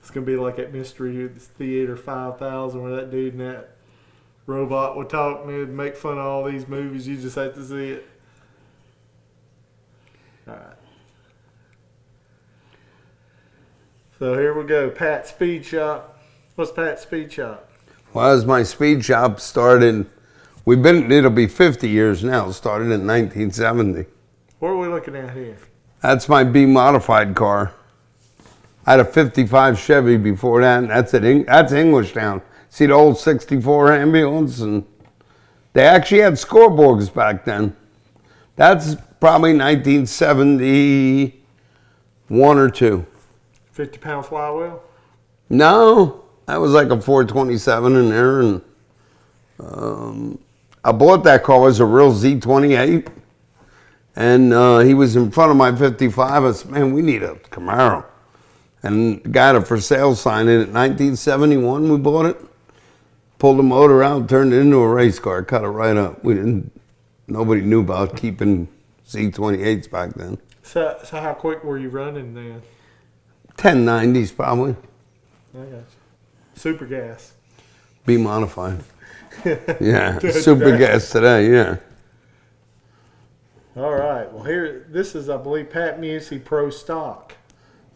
It's going to be like at Mystery Theater 5000 where that dude and that robot would talk and it'd make fun of all these movies. You just have to see it. All right. So here we go. Pat's Speed Shop. What's Pat's Speed Shop? Well, as my speed shop started, it'll be 50 years now. It started in 1970. What are we looking at here? That's my B modified car. I had a 55 Chevy before that, and that's Englishtown. See the old 64 ambulance? And they actually had scoreboards back then. That's probably 1971 or 2. 50-pound flywheel? No, that was like a 427 in there. And I bought that car. It was a real Z28. And he was in front of my 55. I said, man, we need a Camaro. And got a for sale sign in it. 1971, we bought it. Pulled the motor out, turned it into a race car, cut it right up. Nobody knew about keeping Z28s back then. So how quick were you running then? 1090s probably. I got you. Super gas. B modified. Yeah, super gas today, yeah. All right. Well, this is, I believe, Pat Musi Pro Stock.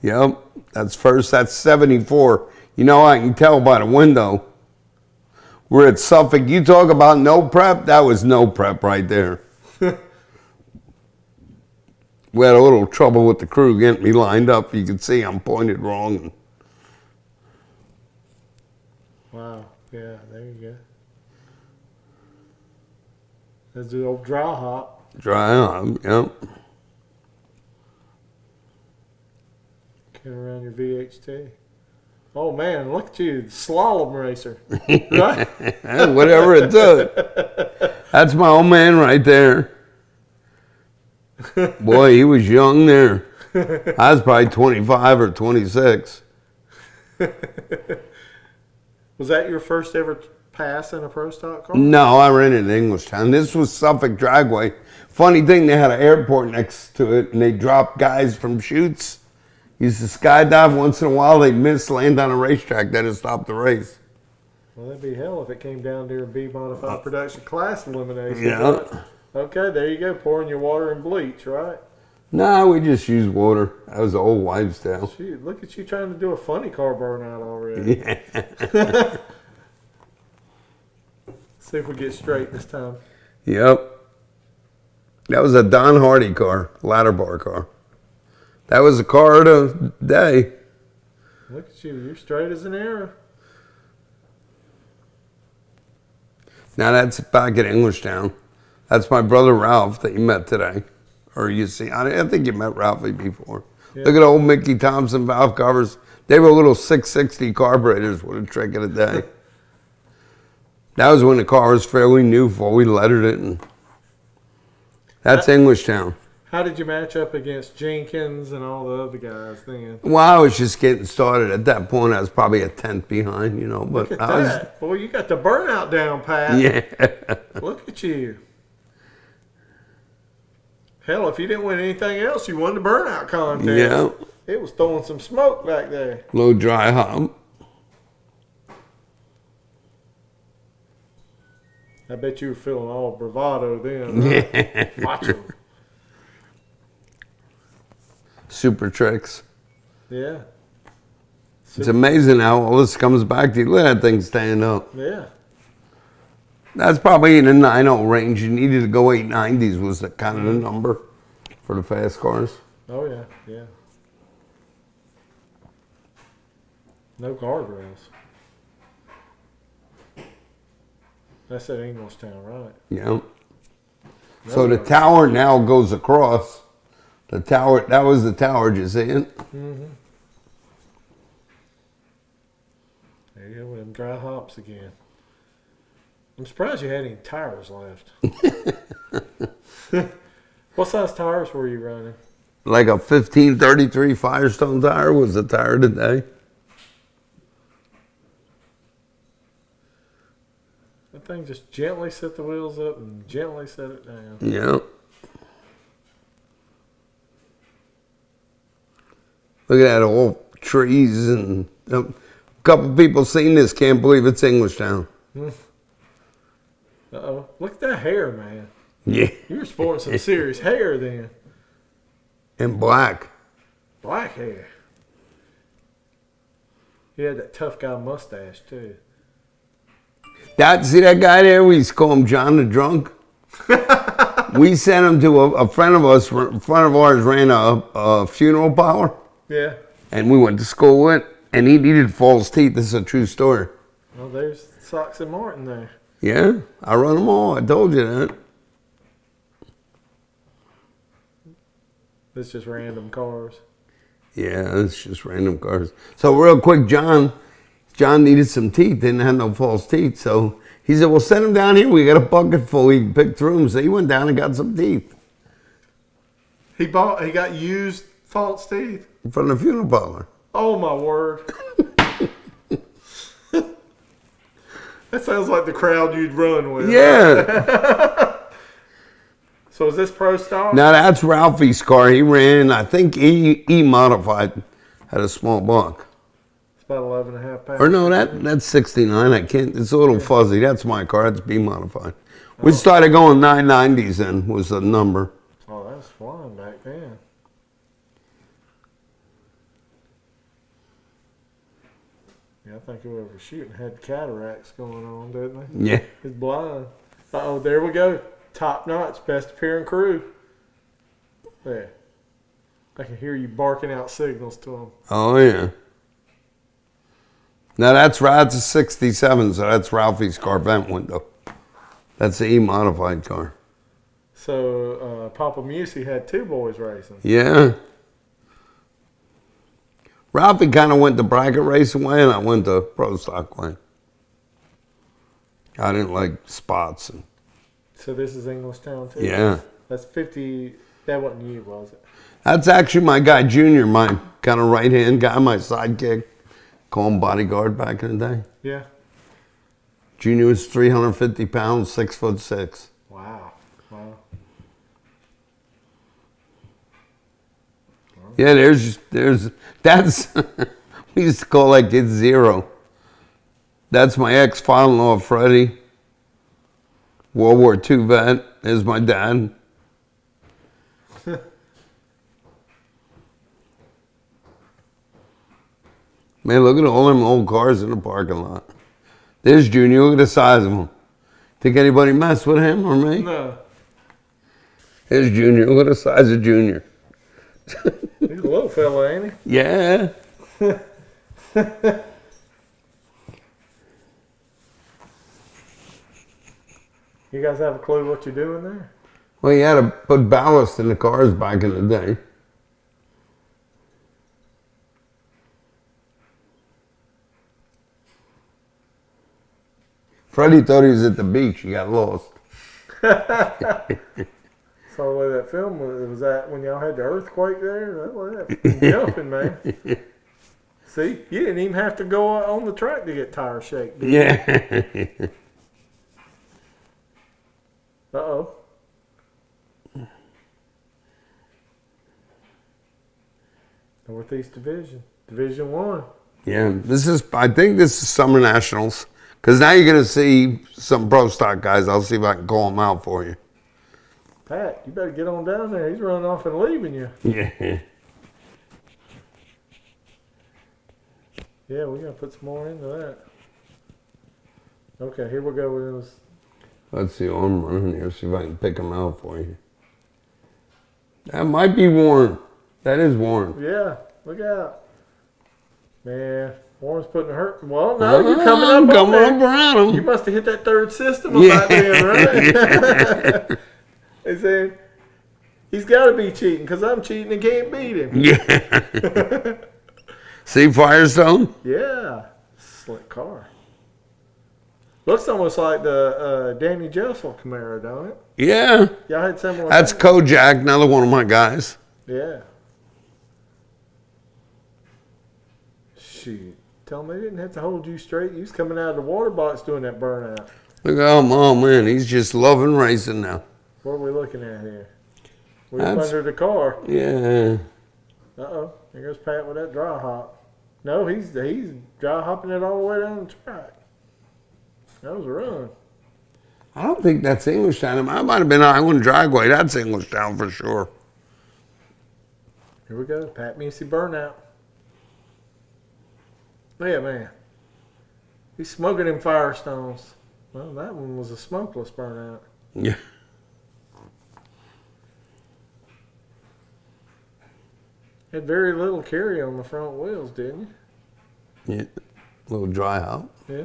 Yep, that's 74. You know, I can tell by the window. We're at Suffolk. You talk about no prep, that was no prep right there. We had a little trouble with the crew getting me lined up. You can see I'm pointed wrong. Wow, yeah, there you go. That's the old dry hop. Dry hop, yep. Get around your VHT. Oh man, look at you, slalom racer. Right? Whatever it took. That's my old man right there. Boy, he was young there. I was probably 25 or 26. Was that your first ever pass in a Pro Stock car? No, I ran in Englishtown. This was Suffolk Dragway. Funny thing, they had an airport next to it, and they dropped guys from chutes. Used to skydive once in a while. They'd miss, land on a racetrack. That'd stop the race. Well, that'd be hell if it came down there and B modified production class elimination. Yeah. Right? Okay, there you go. Pouring your water and bleach, right? No, we just use water. That was the old wives' tale. Shoot, look at you trying to do a funny car burnout already. Yeah. See if we get straight this time. Yep. That was a Don Hardy car, ladder bar car. That was the car of the day. Look at you. You're straight as an arrow. Now that's back at Englishtown. That's my brother Ralph that you met today. Or you see, I think you met Ralphie before. Yeah. Look at old Mickey Thompson valve covers. They were little 660 carburetors with a trick of the day. That was when the car was fairly new before we lettered it. And that's Englishtown. How did you match up against Jenkins and all the other guys then? Well, I was just getting started. At that point, I was probably a tenth behind, you know. But Look at that. Boy, you got the burnout down, Pat. Yeah. Look at you. Hell, if you didn't win anything else, you won the burnout contest. Yeah. It was throwing some smoke back there. Low dry hop. I bet you were feeling all bravado then. Right? Yeah. Macho. Super tricks. Yeah. It's amazing how all this comes back to you. Look at that thing stand up. Yeah. That's probably in the 90 range. You needed to go 890s was the kind of the number for the fast cars. Oh, yeah, yeah. No guardrails. That's at Englishtown, right? Yeah. No So the tower now goes across. The tower, that was the tower, did you see it? Mm-hmm. There you go with them dry hops again. I'm surprised you had any tires left. What size tires were you running? Like a 1533 Firestone tire was the tire today. That thing just gently set the wheels up and gently set it down. Yeah. Look at that, all trees and A couple people seen this, can't believe it's Englishtown. Uh-oh. Look at that hair, man. Yeah. You were sporting some serious hair then. And black. Black hair. He had that tough guy mustache, too. See that guy there? We used to call him John the Drunk. We sent him to a friend of ours ran a funeral parlor. Yeah. And we went to school with, and he needed false teeth. This is a true story. Well, there's Socks and Martin there. Yeah, I run them all. I told you that. It's just random cars. Yeah, it's just random cars. So real quick, John needed some teeth. Didn't have no false teeth. So he said, well, send him down here. We got a bucket full. He can pick through them. So he went down and got some teeth. He got used false teeth? From the funeral parlor. Oh, my word. That sounds like the crowd you'd run with. Yeah. So is this Pro Stock? Now that's Ralphie's car. He ran, I think he modified, had a small block. It's about 11.5 pounds. Or no, that's 69. I can't, it's a little fuzzy. That's my car. That's B modified. We started going 990s then was the number. Oh, that was flying back then. Yeah, I think whoever was shooting had cataracts going on, didn't they? Yeah. He's blind. Uh-oh, there we go. Top notch, best appearing crew. There. I can hear you barking out signals to them. Oh, yeah. Now that's a 67, so that's Ralphie's car vent window. That's the E-modified car. So Papa Musi had two boys racing. Yeah. Ralphie kind of went the bracket racing way, and I went the Pro Stock way. I didn't like spots. And so this is Englishtown too? Yeah. That's 50, that wasn't you, was it? That's actually my guy, Junior, my kind of right-hand guy, my sidekick. Call him bodyguard back in the day. Yeah. Junior was 350 pounds, 6'6". Wow. Wow. Yeah, that's, we used to call that kid Zero. That's my ex-father-in-law, Freddie. World War II vet, is my dad. Man, look at all them old cars in the parking lot. There's Junior, look at the size of him. Think anybody messed with him or me? No. There's Junior, look at the size of Junior. He's a little fella, ain't he? Yeah. You guys have a clue what you're doing there? Well, you had to put ballast in the cars back in the day. Freddie thought he was at the beach. He got lost. Saw the way that film was that when y'all had the earthquake there. That way that jumping, man. See, you didn't even have to go on the track to get tire shake. Yeah. Uh-oh. Northeast Division. Division 1. Yeah, I think this is Summer Nationals. Because now you're going to see some Pro Stock guys. I'll see if I can call them out for you. Pat, you better get on down there. He's running off and leaving you. Yeah. Yeah, we're going to put some more into that. Okay, here we go with this. Let's see, I'm running here. See if I can pick them out for you. That might be Warren. That is Warren. Yeah, look out. Man, Warren's putting a hurt. Well, no, you're coming up around him. You must have hit that third system about then, right? They said, he's got to be cheating because I'm cheating and can't beat him. Yeah. See Firestone? Yeah. Slick car. Looks almost like the Danny Jessel Camaro, don't it? Yeah. Y'all had similar. That's Kojak, another one of my guys. Yeah. Shoot. Tell me they didn't have to hold you straight. You was coming out of the water box doing that burnout. Look at him. Oh, man, he's just loving racing now. What are we looking at here? We're under the car. Yeah. Uh-oh. There goes Pat with that dry hop. No, he's dry hopping it all the way down the track. That was a run. I don't think that's Englishtown. I might have been Island Dragway. That's Englishtown for sure. Here we go. Pat Musi burnout. Yeah, man. He's smoking them Firestones. Well, that one was a smokeless burnout. Yeah. Had very little carry on the front wheels, didn't you? Yeah. A little dry hop. Yeah.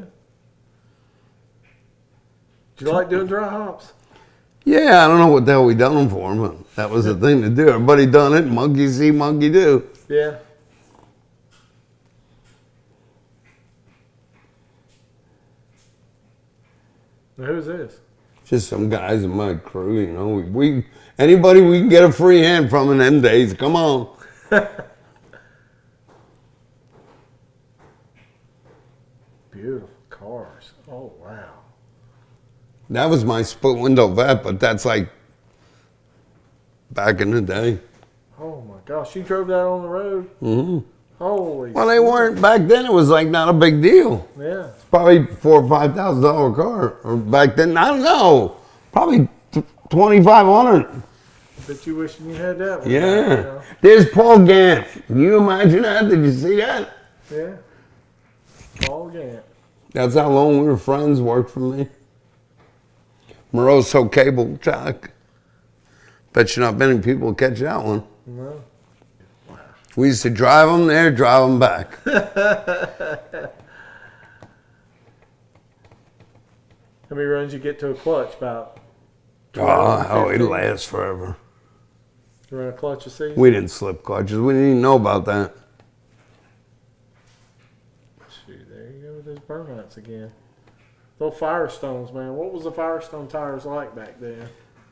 Did you like doing dry hops? Yeah, I don't know what the hell we done them for, but that was the thing to do. Everybody done it. Monkey see, monkey do. Yeah. Now, who's this? Just some guys in my crew, you know. We anybody we can get a free hand from in them days. Come on. Beautiful cars. Oh, wow. That was my split window vet, but that's like back in the day. Oh, my gosh. You drove that on the road? Mm-hmm. Holy Well, they weren't back then. It was like not a big deal. Yeah. It's probably $4,000 or $5,000 car. Or back then, I don't know. Probably 2,500. Bet you wishing you had that one. Yeah. You know? There's Paul Gant. Can you imagine that? Did you see that? Yeah. Paul Gant. That's how long we were friends. Worked for me. Moroso cable track. Bet you not many people catch that one. No. We used to drive them there, drive them back. How many runs you get to a clutch? About 12, Oh, it 15? lasts forever. You run a clutch a season? We didn't slip clutches. We didn't even know about that. Shoot, there you go with those burnouts again. Those Firestones, man. What was the Firestone tires like back then?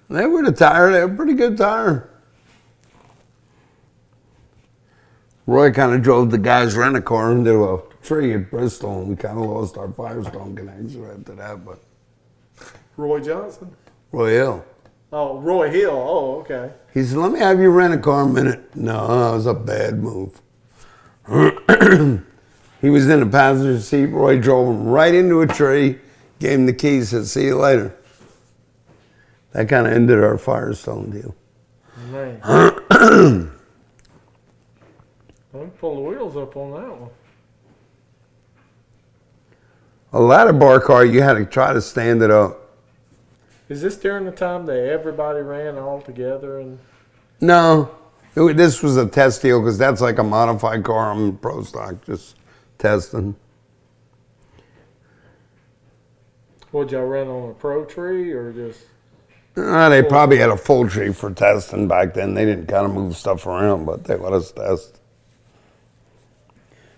They were the tire. They were a pretty good tire. Roy kind of drove the guy's rent-a-car into a tree at Bristol, and we kind of lost our Firestone connection after that. But Roy Johnson? Roy Hill. Oh, Roy Hill. Oh, okay. He said, "Let me have your rent-a-car a minute." No, that was a bad move. He was in the passenger seat. Roy drove him right into a tree, gave him the keys, said, "See you later." That kind of ended our Firestone deal. Man. Well, pull the wheels up on that one. A ladder bar car, you had to try to stand it up. Is this during the time that everybody ran all together? And No, this was a test deal because that's like a modified car. I'm in pro stock, just testing. would y'all run on a pro tree or just? They probably had a full tree for testing back then. They didn't kind of move stuff around, but they let us test.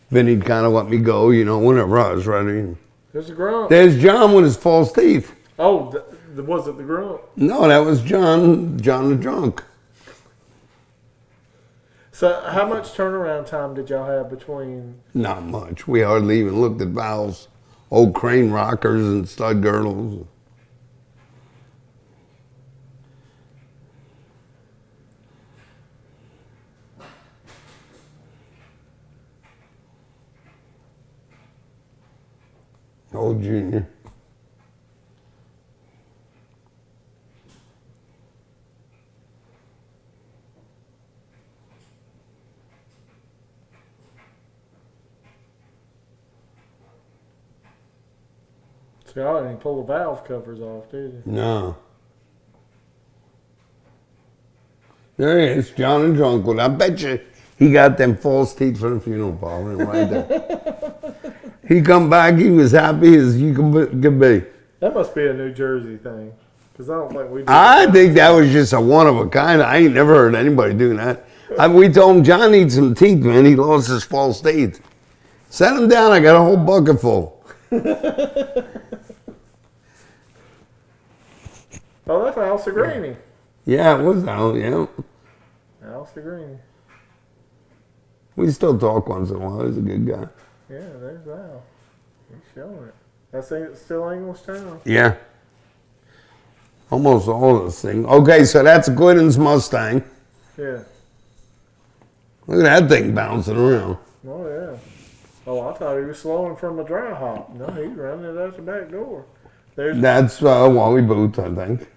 Vinny'd kind of let me go, you know, whenever I was ready. There's a grunt. There's John with his false teeth. Oh, was it the grunt? No, that was John the drunk. So how much turnaround time did y'all have between? Not much. We hardly even looked at valves. Old crane rockers and stud girdles. Old Junior. See, I didn't pull the valve covers off, did you? No. There he is, John and Drunkwood. I bet you he got them false teeth for the funeral parlor right there. He come back, he was happy as you could be. That must be a New Jersey thing, because I don't think we do. I think that was just a one of a kind. I ain't never heard anybody doing that. We told him John needs some teeth, man. He lost his false teeth. Set him down. I got a whole bucket full. Oh, that's Al Segrini. Yeah, it was Al, yeah. Al Segrini. We still talk once in a while. He's a good guy. Yeah, there's Al. He's showing it. That's still Englishtown. Yeah. Almost all of this thing. Okay, so that's Glidden's Mustang. Yeah. Look at that thing bouncing around. Oh, yeah. Oh, I thought he was slowing from a dry hop. No, he's running it out the back door. There's. That's Wally Booth, I think.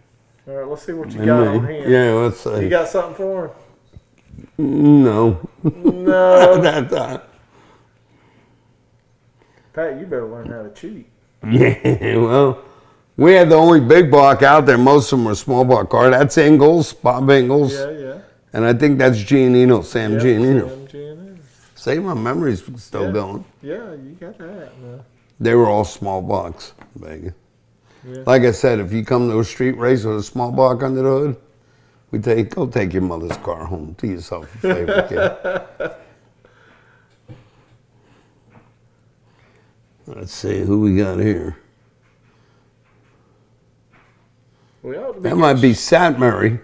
All right, let's see what you got on him. Yeah, let's see. You got something for him? No. No. That's Pat, you better learn how to cheat. Yeah, well, we had the only big block out there. Most of them were small block car. That's Ingalls, Bob Ingalls. Yeah, yeah. And I think that's Giannino, Sam Giannino. Sam Giannino. See, my memory's still going. Yeah, you got that. Man. They were all small blocks, Vegas. Yeah. Like I said, if you come to a street race with a small block under the hood, go take your mother's car home. Do yourself a favor, kid. Let's see who we got here. That might be Sat Murray.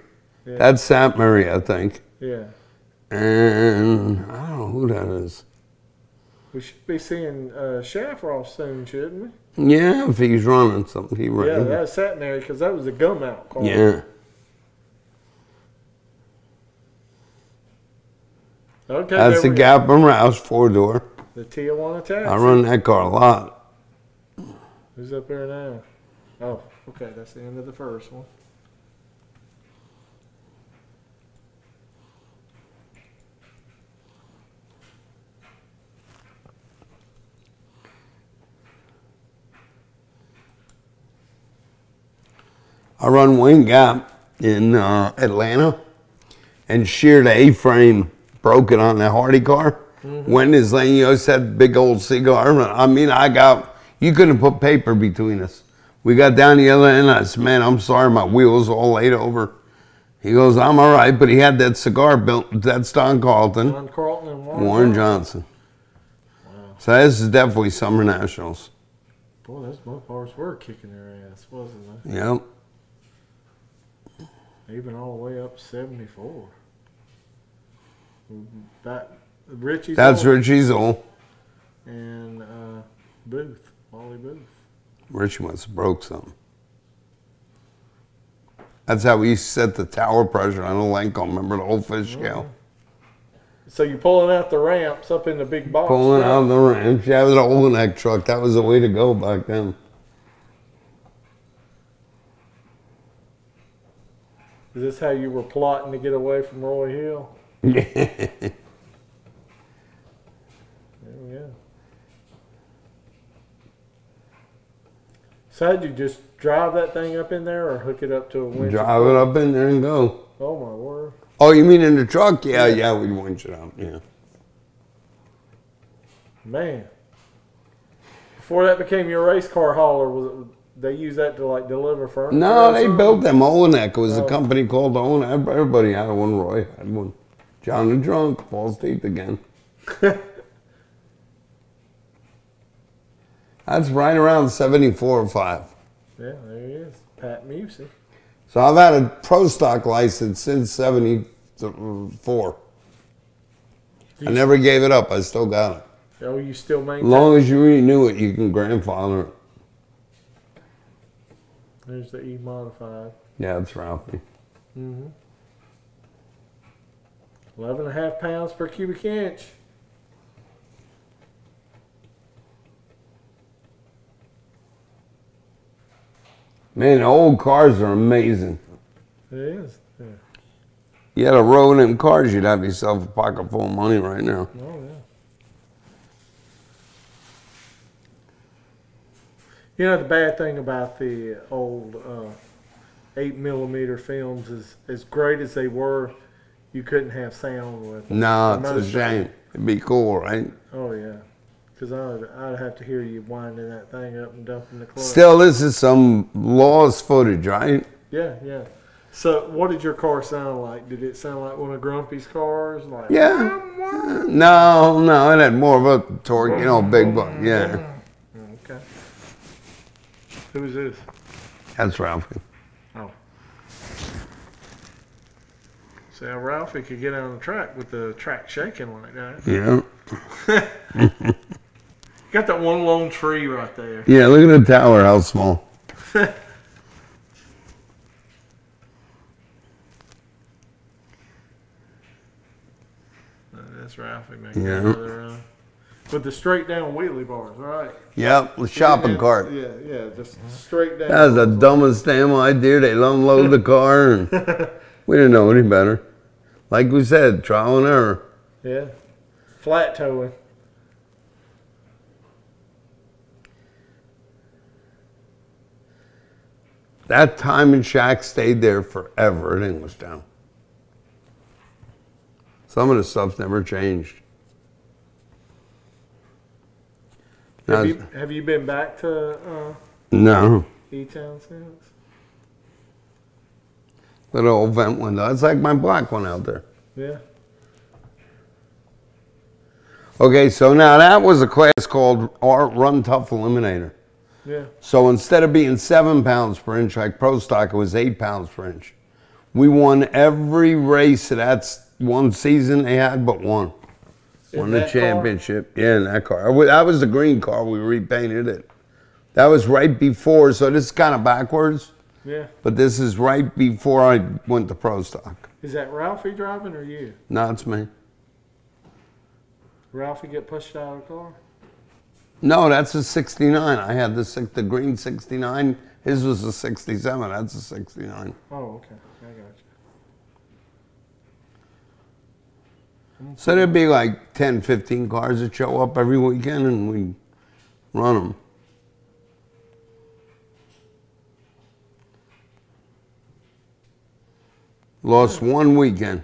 Yeah. That's Sat Murray, I think. Yeah. And I don't know who that is. We should be seeing Shafroth soon, shouldn't we? Yeah, if he's running something, he ran. Yeah, that's Sat Murray because that was a gum out car. Yeah. Okay. That's the Gap and Rouse 4-door. The Tijuana Taxi. I run that car a lot. Who's up there now? Oh, okay. That's the end of the first one. I run Wayne Gap in Atlanta and sheared the A-frame, broke it on that Hardy car. Mm-hmm. Went in his lane, you always had big old cigar. I mean, you couldn't put paper between us. We got down the other end, I said, man, I'm sorry, my wheel's all laid over. He goes, I'm all right, but he had that cigar built, that's Don Carlton. Don Carlton and Warren Johnson. Wow. So this is definitely Summer Nationals. Boy, those mopars were kicking their ass, wasn't they? Yep. Even all the way up 74. Richie's That's Richie's old. And Booth, Wally Booth. Richie must have broke something. That's how we used to set the tower pressure on a Lenco. Remember the old fish scale? So you're pulling out the ramps up in the big box. Pulling out the ramps. Yeah, it was an old neck truck. That was the way to go back then. Is this how you were plotting to get away from Roy Hill? Yeah. There we go. So how'd you just drive that thing up in there or hook it up to a winch? Drive it up in there and go. Oh, my word. Oh, you mean in the truck? Yeah, we'd winch it up, yeah. Man. Before that became your race car hauler, they use that to like deliver furniture? No, they built them. Olenek. It was a company called Olenek. Everybody had one. Roy had one. John the Drunk, false teeth again. That's right around 74 or 5. Yeah, there he is. Pat Musi. So I've had a pro stock license since 74. I never gave it up. I still got it. Oh, you still maintain? As long as you renew it, you can grandfather it. There's the E modified. Yeah, it's Ralphie. 11.5 pounds per cubic inch. Man, the old cars are amazing. It is. Yeah. You had a row of them cars, you'd have yourself a pocket full of money right now. Oh, yeah. You know, the bad thing about the old 8mm films is, as great as they were, you couldn't have sound with them. No, it's a shame. It'd be cool, right? Oh, yeah. Because I'd have to hear you winding that thing up and dumping the clutch. Still, this is some lost footage, right? Yeah, yeah. So, what did your car sound like? Did it sound like one of Grumpy's cars? Like, yeah. No, it had more of a torque, big buck. Yeah. Okay. Who is this? That's Ralphie. Oh. See how Ralphie could get on the track with the track shaking like that. Yeah. Got that one lone tree right there. Yeah, look at the tower, how small. That's Ralphie making another With the straight down wheelie bars, right? Yep, the shopping cart. Yeah, just straight down. That was the dumbest damn idea. They unload the car, and we didn't know any better. Like we said, trial and error. Yeah, flat towing. That timing shack stayed there forever at Englishtown. Some of the stuff never changed. Have you been back to No. E-Town since? Little old vent window. It's like my black one out there. Yeah. Okay, so now that was a class called Run Tough Eliminator. Yeah. So instead of being 7 pounds per inch like Pro Stock, it was 8 pounds per inch. We won every race of that one season they had but one. Won the championship. Yeah, in that car. That was the green car. We repainted it. That was right before, so this is kind of backwards. Yeah. But this is right before I went to Pro Stock. Is that Ralphie driving or you? No, it's me. Ralphie get pushed out of the car? No, that's a 69. I had the green 69. His was a 67. That's a 69. Oh, okay. I got you. So there'd be like 10, 15 cars that show up every weekend, and we run them. Lost one weekend.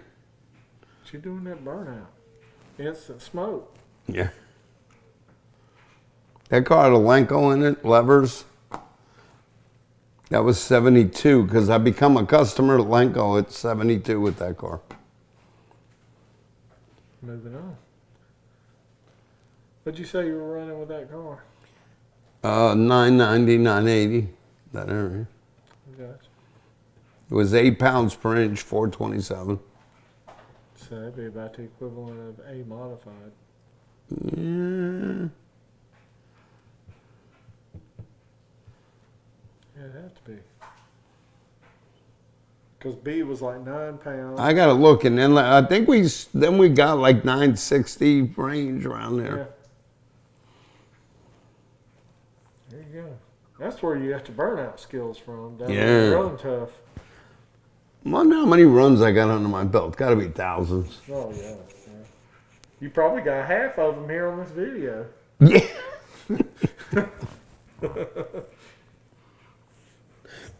What you doing that burnout? Instant smoke. Yeah. That car had a Lenko in it, levers. That was 72, because I become a customer at Lenko at 72 with that car. Moving on. What'd you say you were running with that car? 990, 980, that area. Gotcha. It was 8 pounds per inch, 427. So that'd be about the equivalent of A modified. Yeah. Yeah, it'd have to be. Because B was like 9 pounds. I gotta look, and then I think we got like 960 range around there. Yeah. There you go. That's where you have to burnout skills from. Down Yeah. Run tough. I wonder how many runs I got under my belt. Got to be thousands. Oh yeah. You probably got half of them here on this video. Yeah.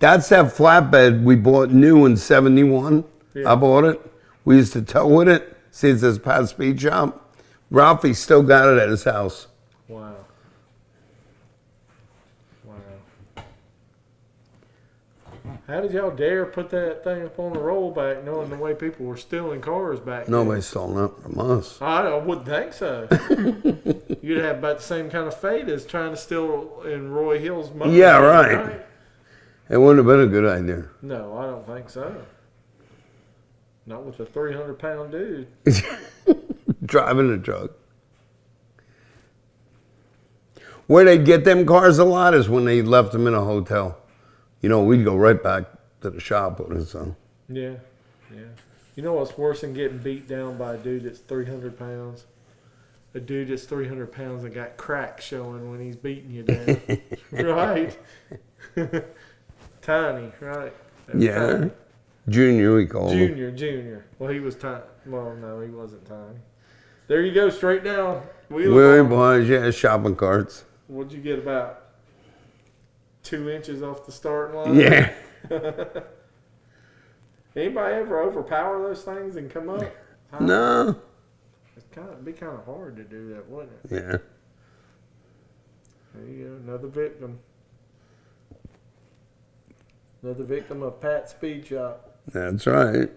That's that flatbed we bought new in 71. Yeah. I bought it. We used to tow with it. See, it says Pat Speed Shop. Ralphie still got it at his house. Wow. How did y'all dare put that thing up on the rollback knowing the way people were stealing cars back then? Nobody's stolen that from us. I wouldn't think so. You'd have about the same kind of fate as trying to steal in Roy Hill's motor. Yeah, right. It wouldn't have been a good idea. No, I don't think so. Not with a 300-pound dude. Driving a truck. Where they get them cars a lot is when they left them in a hotel. You know, we'd go right back to the shop with it, so. Yeah, yeah. You know what's worse than getting beat down by a dude that's 300 pounds? A dude that's 300 pounds and got cracks showing when he's beating you down. Right? Tiny, right? Yeah. Tiny. Junior, we call him. Junior. Well, he was tiny. Well, no, he wasn't tiny. There you go, straight down. Wheelie boys, yeah, shopping carts. What'd you get, about 2 inches off the starting line? Yeah. Anybody ever overpower those things and come up? No. It'd be kind of hard to do that, wouldn't it? Yeah. There you go, another victim. Another victim of Pat's Speed Shop. That's right.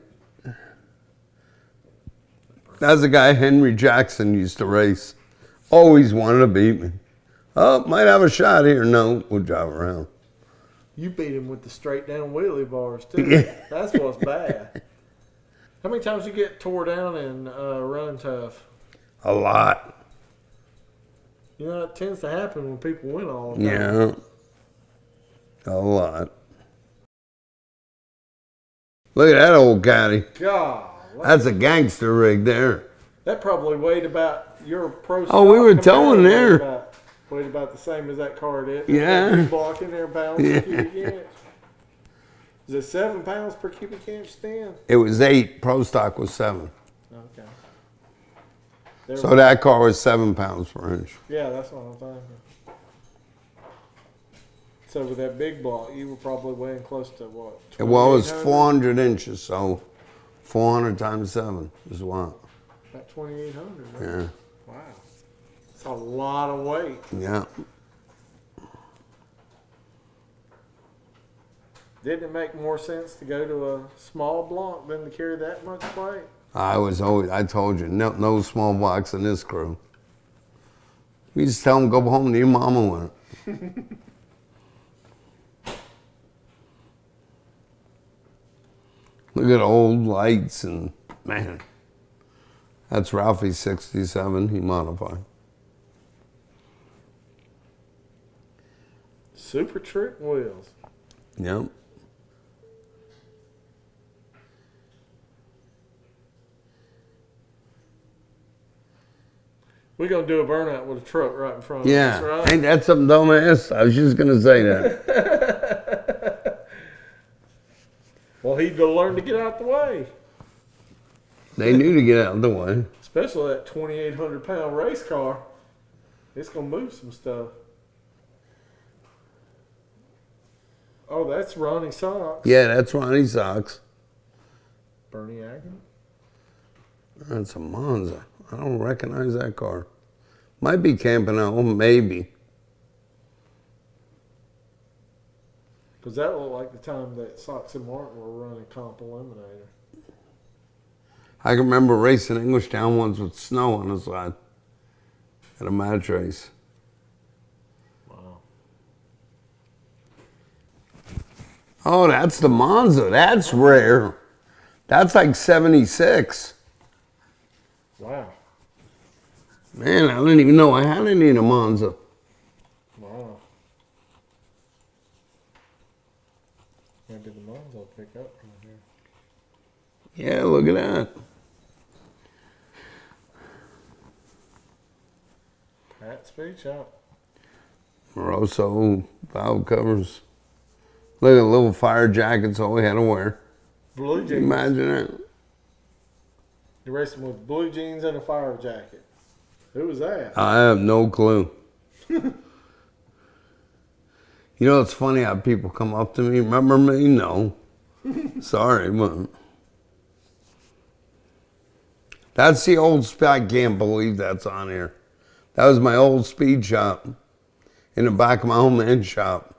That's the guy Henry Jackson used to race. Always wanted to beat me. Oh, might have a shot here. No, we'll drive around. You beat him with the straight down wheelie bars too. Yeah. That's what's bad. How many times you get tore down in Run Tough? A lot. You know, it tends to happen when people win all the time. Yeah. A lot. Look at that old caddy. God. That's a gangster rig there. That probably weighed about your pro. Oh, we were towing there. Weighed about the same as that Carteret. Yeah. That block in there, pounds per cubic inch. Is it 7 pounds per cubic inch then? It was 8. Pro stock was 7. Okay. So that car was 7 pounds per inch. Yeah, that's what I'm thinking. So with that big block, you were probably weighing close to what? Well, it was 400 inches, so 400 times 7 is what? About 2,800. Right? Yeah. Wow. That's a lot of weight. Yeah. Didn't it make more sense to go to a small block than to carry that much weight? I told you, no small blocks in this crew. You just tell them, go home to your mama with it. Look at old lights and, man, that's Ralphie's 67, he modified. Super trick wheels. Yep. We're going to do a burnout with a truck right in front of us, right? Ain't that something dumbass? I was just going to say that. Well, he'd learn to get out the way. They knew to get out of the way. Especially that 2,800-pound race car. It's going to move some stuff. Oh, that's Ronnie Socks. Yeah, that's Ronnie Socks. Bernie Agnew. That's a Monza. I don't recognize that car. Might be Campanella, maybe. Because that looked like the time that Socks and Martin were running Comp Eliminator. I can remember racing Englishtown once with snow on the side at a match race. Wow. Oh, that's the Monza. That's rare. That's like 76. Wow. Man, I didn't even know I had any in a Monza. Wow. Maybe the Monza will pick up from here. Yeah, look at that. At Speed Shop. Moroso, valve covers. Look at the little fire jackets all we had to wear. Blue jeans. Imagine that. You're racing with blue jeans and a fire jacket. Who was that? I have no clue. You know, it's funny how people come up to me. Remember me? No. Sorry, but that's the old spot. I can't believe that's on here. That was my old speed shop in the back of my old man shop.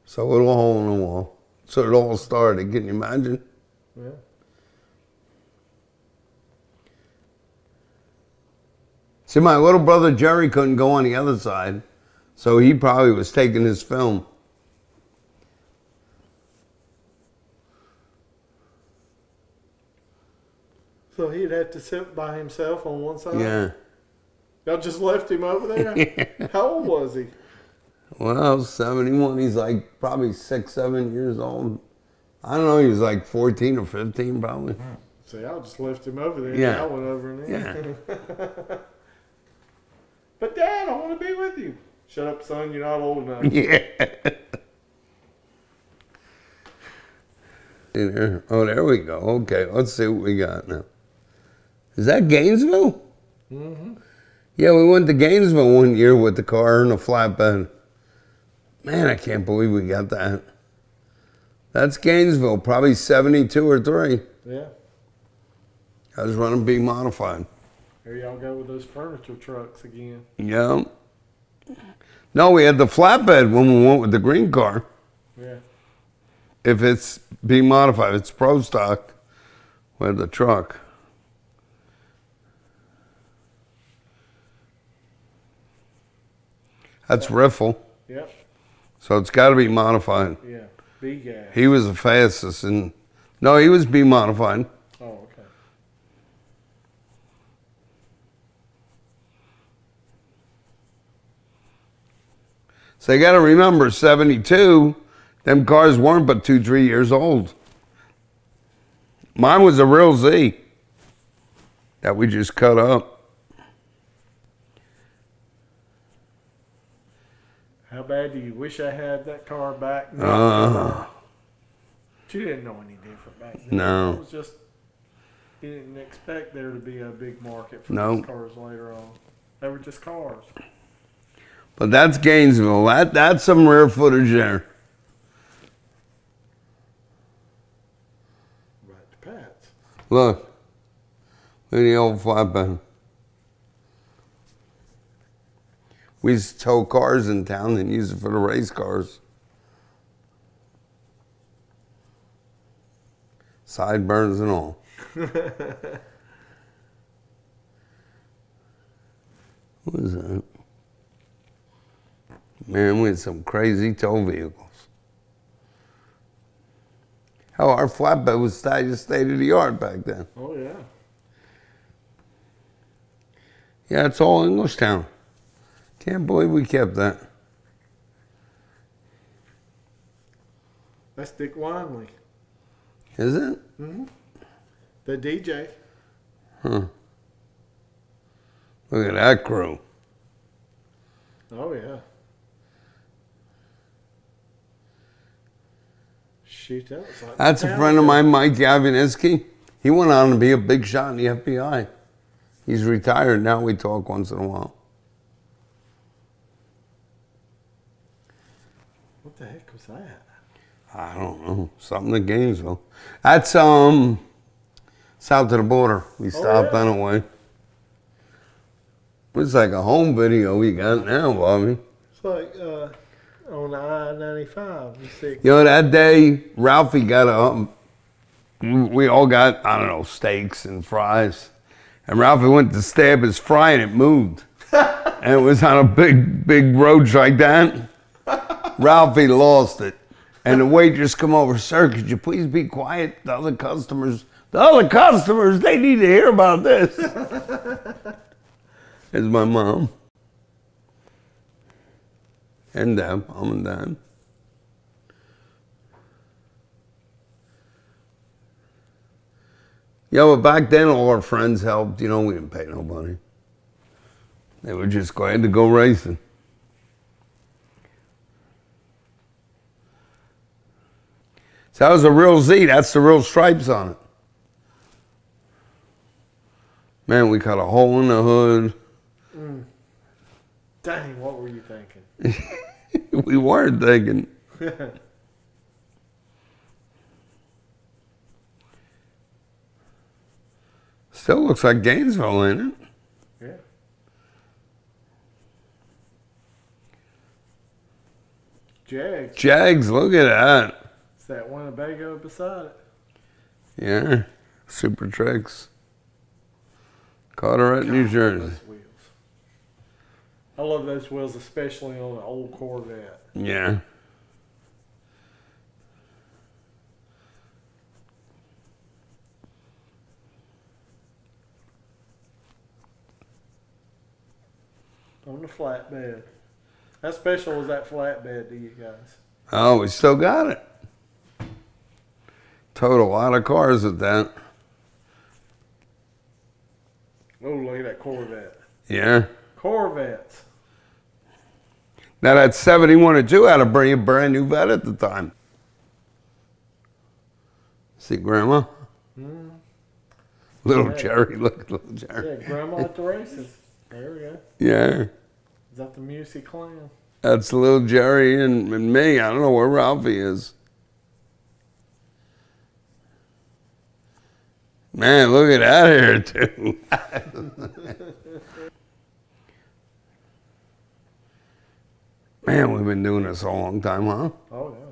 So a little hole in the wall. So it all started. Can you imagine? Yeah. See, my little brother Jerry couldn't go on the other side, so he probably was taking his film. So he'd have to sit by himself on one side? Yeah. Y'all just left him over there? Yeah. How old was he? Well, 71. He's like probably 6, 7 years old. I don't know. He was like 14 or 15 probably. So y'all just left him over there. Yeah. I went over and Yeah. But Dad, I want to be with you. Shut up, son. You're not old enough. Yeah. Oh, there we go. Okay, let's see what we got now. Is that Gainesville? Mm-hmm. Yeah, we went to Gainesville one year with the car and a flatbed. Man, I can't believe we got that. That's Gainesville, probably 72 or 3. Yeah. I was running B modified. Here y'all go with those furniture trucks again. Yeah. No, we had the flatbed when we went with the green car. Yeah. If it's B modified, it's pro stock with the truck. That's riffle. Yep. So it's got to be modified. Yeah. B gas. He was the fastest, and no, he was B modified. Oh, okay. So you got to remember, 72, them cars weren't but 2, 3 years old. Mine was a real Z. that we just cut up. How bad do you wish I had that car back? But you didn't know any different back then. No. It was just, you didn't expect there to be a big market for No. these cars later on. They were just cars. But that's Gainesville. That's some rare footage there. Right to Pat's. Look at the old flatbed. We used to tow cars in town and use it for the race cars. Sideburns and all. What is that? Man, we had some crazy tow vehicles. Hell, our flatbed was state of the art back then. Oh, yeah. Yeah, it's all Englishtown. Can't believe we kept that. That's Dick Winley. Is it? Mm-hmm. The DJ. Huh. Look at that crew. Oh, yeah. Shoot, that was like That's a friend of mine, Mike Gavineski. He went on to be a big shot in the FBI. He's retired now. We talk once in a while. What the heck was that? I don't know. Something in Gainesville. That's south of the border. We stopped on the way. It's like a home video we got now, Bobby. It's like on I-95. You see. You know, that day, Ralphie got we all got, I don't know, steaks and fries. And Ralphie went to stab his fry and it moved. And it was on a big roach like that. Ralphie lost it. And the waitress come over, sir, could you please be quiet? The other customers, they need to hear about this. It's my mom. And Dad, Mom and Dad. Yeah, but back then all our friends helped. You know, we didn't pay nobody. They were just glad to go racing. So that was a real Z. That's the real stripes on it. Man, we cut a hole in the hood. Mm. Dang, what were you thinking? We weren't thinking. Still looks like Gainesville, ain't it? Yeah. Jags. Jags, look at that. It's that Winnebago beside it. Yeah, Super Tricks. Carteret, New Jersey. Those wheels. I love those wheels, especially on an old Corvette. Yeah. On the flatbed. How special was that flatbed to you guys? Oh, we still got it. Towed a lot of cars with that. Oh, look at that Corvette. Yeah. Corvettes. Now that 71 or 2 had a brand new vet at the time. See Grandma? Mm. Little Yeah. Jerry, look at little Jerry. Yeah, Grandma at the races. There we go. Yeah. Is that the Musi clan? That's little Jerry and me. I don't know where Ralphie is. Man, look at that here too. Man, we've been doing this a long time, huh? Oh, yeah.